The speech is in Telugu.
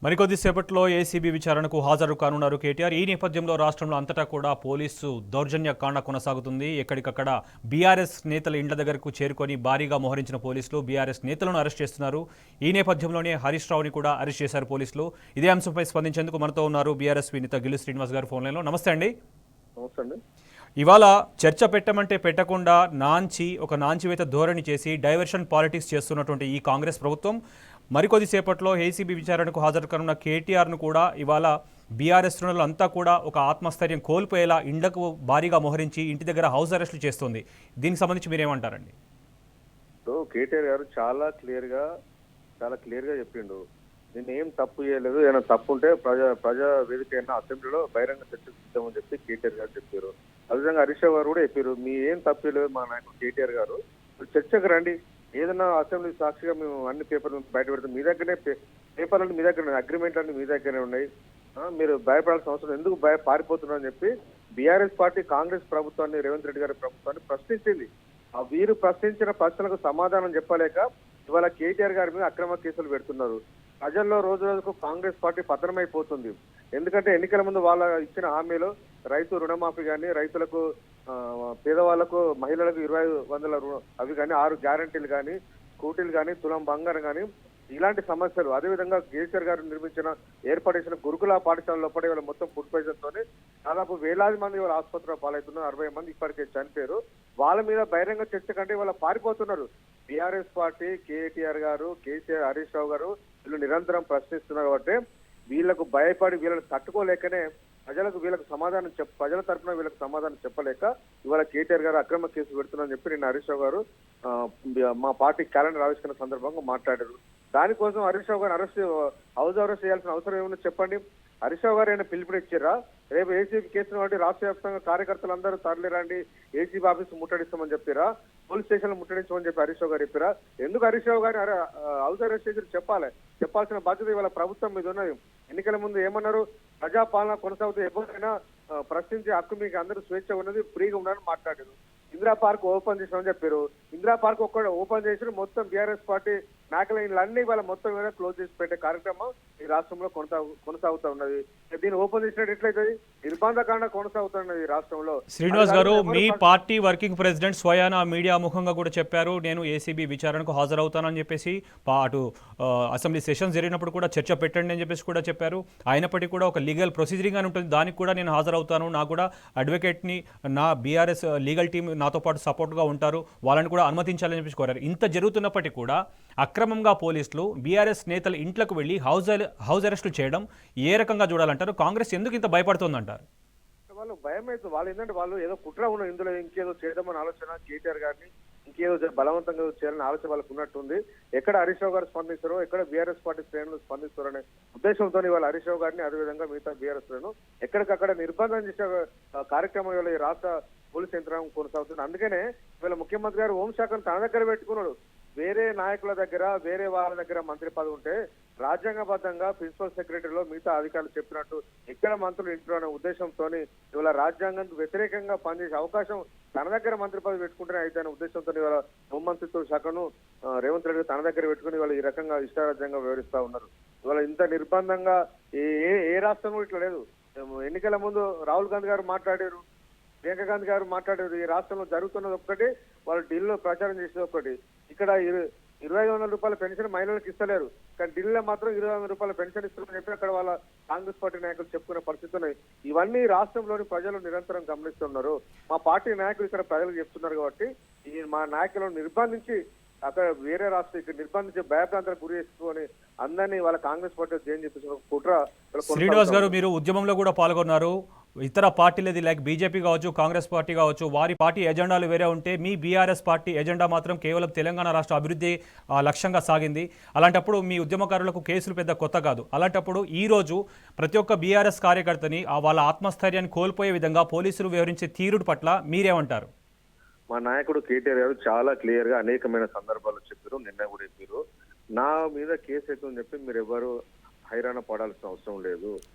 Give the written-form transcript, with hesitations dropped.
మరికొద్దిసేపట్లో ఏసీబీ విచారణకు హాజరు కానున్నారు కేటీఆర్. ఈ నేపథ్యంలో రాష్ట్రంలో అంతటా కూడా పోలీసు దౌర్జన్య కాండ కొనసాగుతుంది. ఎక్కడికక్కడ బీఆర్ఎస్ నేతల ఇండ్ల దగ్గరకు చేరుకొని భారీగా మోహరించిన పోలీసులు బీఆర్ఎస్ నేతలను అరెస్ట్ చేస్తున్నారు. ఈ నేపథ్యంలోనే హరీష్ రావుని కూడా అరెస్ట్ చేశారు పోలీసులు. ఇదే అంశంపై స్పందించేందుకు మనతో ఉన్నారు బీఆర్ఎస్ నేత గిల్లు శ్రీనివాస్ గారు ఫోన్ లైన్లో. నమస్తే అండి. ఇవాళ చర్చ పెట్టమంటే పెట్టకుండా ఒక నాంచివేత ధోరణి చేసి డైవర్షన్ పాలిటిక్స్ చేస్తున్నటువంటి ఈ కాంగ్రెస్ ప్రభుత్వం మరికొద్దిసేపట్లో ఏసీబీ విచారణకు హాజరు కానున్న కేటీఆర్ను కూడా ఇవాళ బీఆర్ఎస్ శ్రేణులు అంతా కూడా ఒక ఆత్మస్థైర్యం కోల్పోయేలా ఇండ్లకు భారీగా మోహరించి ఇంటి దగ్గర హౌస్ అరెస్టులు చేస్తుంది. దీనికి సంబంధించి మీరేమంటారండి? కేటీఆర్ గారు చాలా క్లియర్ గా చెప్పిండు, నేను ఏం తప్పు చేయలేదు, ఏమైనా తప్పు ఉంటే ప్రజా వేదిక అయినా అసెంబ్లీలో బహిరంగ చర్చకు సిద్ధమని చెప్పి కేటీఆర్ గారు చెప్పారు. అదేవిధంగా హరీష్ రావు గారు కూడా చెప్పారు, మీ ఏం తప్పు లేదు మా నాయకుడు కేటీఆర్ గారు, చర్చకు రండి, ఏదైనా అసెంబ్లీ సాక్షిగా మేము అన్ని పేపర్లు బయట పెడతాం, మీ దగ్గరనే పేపర్లు మీ దగ్గర అగ్రిమెంట్లన్నీ మీ దగ్గరనే ఉన్నాయి, మీరు భయపడాల్సిన అవసరం ఎందుకు పారిపోతున్నారని చెప్పి బీఆర్ఎస్ పార్టీ కాంగ్రెస్ ప్రభుత్వాన్ని, రేవంత్ రెడ్డి గారి ప్రభుత్వాన్ని ప్రశ్నించింది. వీరు ప్రశ్నించిన ప్రశ్నలకు సమాధానం చెప్పలేక ఇవాళ కేటీఆర్ గారి మీద అక్రమ కేసులు పెడుతున్నారు. ప్రజల్లో రోజు రోజుకు కాంగ్రెస్ పార్టీ పతనమైపోతుంది. ఎందుకంటే ఎన్నికల ముందు వాళ్ళ ఇచ్చిన హామీలు రైతు రుణమాఫీ కానీ, రైతులకు పేదవాళ్లకు మహిళలకు 20,000 అవి కానీ, 6 గ్యారంటీలు కానీ, స్కూటీలు కానీ, తులం బంగారం కానీ, ఇలాంటి సమస్యలు. అదేవిధంగా కేసీఆర్ గారు ఏర్పాటు చేసిన గురుకుల పాఠశాలలో పడి ఇవాళ మొత్తం ఫుడ్ పాయిజన్ తోని దాదాపు వేలాది మంది ఇవాళ ఆసుపత్రిలో పాలవుతున్నారు. 60 మంది ఇప్పటికే చనిపోయారు. వాళ్ళ మీద బహిరంగ చర్చ కంటే ఇవాళ పారిపోతున్నారు. బీఆర్ఎస్ పార్టీ, కేటీఆర్ గారు, కేసీఆర్, హరీష్ రావు గారు వీళ్ళు నిరంతరం ప్రశ్నిస్తున్నారు. కాబట్టి వీళ్లకు భయపడి వీళ్ళని తట్టుకోలేకనే ప్రజల తరఫున వీళ్ళకి సమాధానం చెప్పలేక ఇవాళ కేటీఆర్ గారు అక్రమ కేసు పెడుతున్నారని చెప్పి నిన్న హరీష్ రావు గారు మా పార్టీ క్యాలెండర్ ఆవిష్కరణ సందర్భంగా మాట్లాడారు. దానికోసం హరీష్ రావు గారు హౌస్ అరెస్ట్ చేయాల్సిన అవసరం ఏమన్నా చెప్పండి. హరీష్ రావు గారు ఏమైనా పిలుపునిచ్చారా? రేపు ఏసీబీ కేసును బట్టి రాష్ట్ర వ్యాప్తంగా కార్యకర్తలందరూ తరలిరండి, ఏసీబీ ఆఫీస్ ముట్టడిస్తామని చెప్పారా? పోలీస్ స్టేషన్ ముట్టడించమని చెప్పి హరీష్ రావు గారు చెప్పారా? ఎందుకు హరీష్ రావు గారు హౌస్ అరెస్ట్ చేసి చెప్పాల్సిన బాధ్యత ఇవాళ ప్రభుత్వం మీద ఉన్నది. ఎన్నికల ముందు ఏమన్నారు? ప్రజాపాలన కొనసాగుతూ ఎవరైనా ప్రశ్నించే హక్కు మీకు అందరూ స్వేచ్ఛ ఉన్నది, ఫ్రీగా ఉండాలని మాట్లాడారు. ఇందిరా పార్క్ ఓపెన్ చేసామని చెప్పారు. ఇందిరా పార్క్ ఓపెన్ చేసి మొత్తం బీఆర్ఎస్ పార్టీ నాయకుల ఇళ్ళన్నీ వాళ్ళ మొత్తం మీద క్లోజ్ చేసి పెట్టే కార్యక్రమం ఈ రాష్ట్రంలో కొనసాగుతూ ఉన్నది. దీన్ని ఓపెన్ చేసినట్టు ఎట్లయితుంది? నిర్బంధకాండ కొనసాగుతున్నది రాష్ట్రంలో. శ్రీనివాస్ గారు, మీ పార్టీ వర్కింగ్ ప్రెసిడెంట్ స్వయానా మీడియా ముఖంగా కూడా చెప్పారు, నేను ఏసీబీ విచారణకు హాజరవుతానని చెప్పేసి. అటు అసెంబ్లీ సెషన్స్ జరిగినప్పుడు కూడా చర్చ పెట్టండి అని చెప్పేసి కూడా చెప్పారు. అయినప్పటికీ కూడా ఒక లీగల్ ప్రొసీజరింగ్ అని ఉంటుంది, దానికి కూడా నేను హాజరవుతాను, నాకు కూడా అడ్వకేట్ని నా బీఆర్ఎస్ లీగల్ టీం నాతో పాటు సపోర్ట్గా ఉంటారు, వాళ్ళని కూడా అనుమతించాలని చెప్పేసి కోరారు. ఇంత జరుగుతున్నప్పటికీ కూడా అక్రమంగా పోలీసులు బీఆర్ఎస్ నేతల ఇంట్లకు వెళ్ళి హౌస్ అరెస్టులు చేయడం ఏ రకంగా చూడాలంటారు? కాంగ్రెస్ ఎందుకు ఇంత భయపడుతుందంటారు? వాళ్ళు భయం అయితే వాళ్ళు ఏంటంటే వాళ్ళు ఏదో కుట్ర ఉన్న ఇందులో ఇంకేదో చేద్దామని ఆలోచన, కేటీఆర్ గారిని ఇంకేదో బలవంతంగా చేయాలని ఆలోచన వాళ్ళకు ఉన్నట్టుంది. ఎక్కడ హరీష్ రావు గారు స్పందిస్తారో, ఎక్కడ బీఆర్ఎస్ పార్టీ శ్రేణులు స్పందిస్తారో అనే ఉద్దేశంతో వాళ్ళ హరీష్ రావు గారిని, అదేవిధంగా మిగతా బీఆర్ఎస్ శ్రేణులు ఎక్కడికక్కడ నిర్బంధం చేసే కార్యక్రమం ఈ రాష్ట్ర పోలీస్ యంత్రాంగం కొనసాగుతుంది. అందుకనే వీళ్ళ ముఖ్యమంత్రి గారు హోంశాఖను తన దగ్గర పెట్టుకున్నాడు. వేరే నాయకుల దగ్గర, వేరే వాళ్ళ దగ్గర మంత్రి పదవి ఉంటే రాజ్యాంగబద్ధంగా ప్రిన్సిపల్ సెక్రటరీలో మిగతా అధికారులు చెప్పినట్టు ఎక్కడ మంత్రులు ఇంట్లో అనే ఉద్దేశంతో ఇవాళ రాజ్యాంగానికి వ్యతిరేకంగా పనిచేసే అవకాశం తన దగ్గర మంత్రి పదవి పెట్టుకుంటేనే అయితే అనే ఉద్దేశంతో ఇవాళ హోంమంత్రిత్వ శాఖను రేవంత్ రెడ్డి తన దగ్గర పెట్టుకుని ఇవాళ ఈ రకంగా ఇష్టారాజ్యంగా వ్యవహరిస్తా ఉన్నారు. ఇవాళ ఇంత నిర్బంధంగా ఏ రాష్ట్రంలో ఇట్లా లేదు. ఎన్నికల ముందు రాహుల్ గాంధీ గారు మాట్లాడారు, ప్రియాంక గాంధీ గారు మాట్లాడారు. ఈ రాష్ట్రంలో జరుగుతున్నది ఒక్కటి, వాళ్ళు ఢిల్లీలో ప్రచారం చేసేది ఒకటి. ఇక్కడ 2,500 రూపాయల పెన్షన్ మహిళలకు ఇస్తలేరు, కానీ ఢిల్లీలో మాత్రం 20,000 రూపాయల పెన్షన్ ఇస్తారని చెప్పి అక్కడ వాళ్ళ కాంగ్రెస్ పార్టీ నాయకులు చెప్పుకునే పరిస్థితి ఉన్నాయి. ఇవన్నీ రాష్ట్రంలోని ప్రజలు నిరంతరం గమనిస్తున్నారు. మా పార్టీ నాయకులు ఇక్కడ ప్రజలకు చెప్తున్నారు. కాబట్టి మా నాయకులను నిర్బంధించి అక్కడ వేరే రాష్ట్రం ఇక్కడ నిర్బంధించి భయప్రాంతాలకు గురి చేసుకొని అందరినీ వాళ్ళ కాంగ్రెస్ పార్టీ జైన్ చెప్పేసి కుట్ర. శ్రీనివాస్ గారు, మీరు ఉద్యమంలో కూడా పాల్గొన్నారు. ఇతర పార్టీలది లైక్ బీజేపీ కావచ్చు, కాంగ్రెస్ పార్టీ కావచ్చు, వారి పార్టీ ఎజెండాలు వేరే ఉంటే మీ బీఆర్ఎస్ పార్టీ ఎజెండా మాత్రం కేవలం తెలంగాణ రాష్ట్ర అభివృద్ధి లక్ష్యంగా సాగింది. అలాంటప్పుడు మీ ఉద్యమకారులకు కేసులు పెద్ద కొత్త కాదు. అలాంటప్పుడు ఈరోజు ప్రతి ఒక్క బీఆర్ఎస్ కార్యకర్తని వాళ్ళ ఆత్మస్థైర్యాన్ని కోల్పోయే విధంగా పోలీసులు వ్యవహరించే తీరుడు పట్ల మీరేమంటారు? మా నాయకుడు కేటీఆర్ గారు చాలా క్లియర్ గా అనేకమైన సందర్భాలు చెప్పారు, నిన్న కూడా చెప్పారు, నా మీద కేసు అవుతుందని చెప్పి మీరు ఎవరు హైరాణ పడాల్సిన అవసరం లేదు.